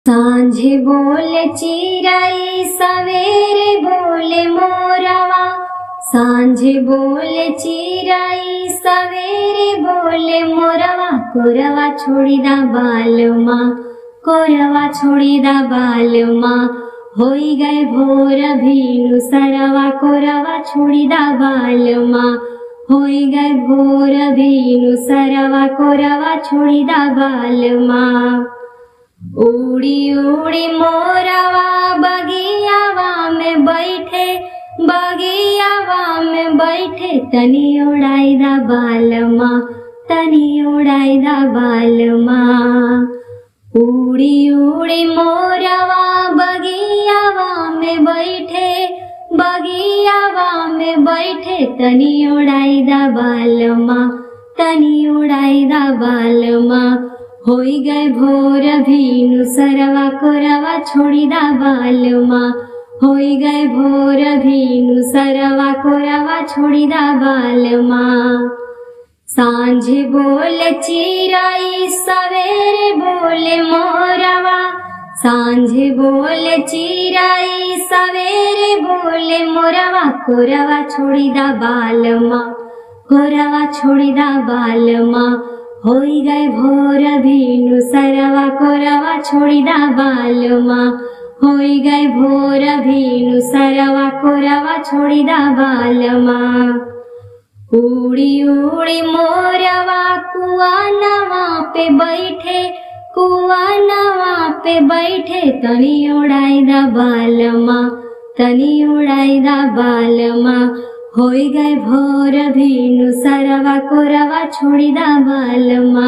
सांझे बोले चिराई सवेरे बोले मोरवा। सांझे बोले चिराई सवेरे बोले मोरवा। कोरवा छोड़ी दा बालमा, कोरवा छोड़ी दा बालमा। होई गए भोर भीनु सरवा, कोरवा छोड़ी दा बालमा। होई गए भोर भीनु सरवा, कोरवा छोड़ी दा बालमा। उड़ी उड़ी मोरवा बगियावा में बैठे, बगियावा में बैठे। तनी उड़ाई दा बालमा, तनी उड़ाई दा बालमा। उड़ी उड़ी मोरवा बगियावा में बैठे, बगियावा में बैठे। तनी उड़ाई दा बालमा, तनी उड़ाई दा बालमा। होई गए भोर भीनु सरवा, कोरवा छोड़ी दा बालमा। होई गए भोर भीनु सरवा, कोरवा छोड़ी दा बालमा। सांझे बोले चिराई सवेरे बोले मोरवा। सांझे बोले चिराई सवेरे बोले मोरवा। कोरवा छोड़ी दा बालमा, कोरवा छोड़ी दा बालमा। होई गए भोर भीनु सरवा, कोरवा छोड़ी दा बालमा। होई गए भोर भीनु सरवा, कोरवा छोड़ी दा बालमा। उड़ी उड़ी मोरवा कुआ नवा पे बैठे, कुआ नवा पे बैठे। तनी उड़ाई दा बालमा, तनी उड़ाई दा बालमा। होई गए भोर भीनु सरवा, कोरवा छोड़ी दा बालमा।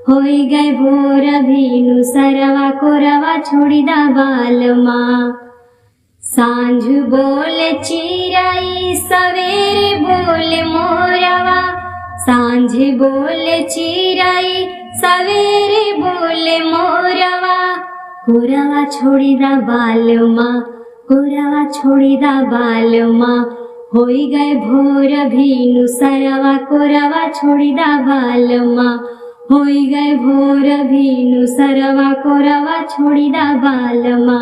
होई गए भोर भीनु सरवा, कोरवा छोड़ी दा बालमा। सांझ बोले चिराई सवेरे बोले मोरवा। सांझे बोले चिराई सवेरे बोले मोरवा। कोरवा छोड़ी दा बालमा, कोरवा छोड़ी दा बालमा। होई गए भोर भीनु सरवा, कोरवा छोड़ी दा बालमा। होई गए भोर भीनु सरवा, कोरवा छोड़ी दा बालमा।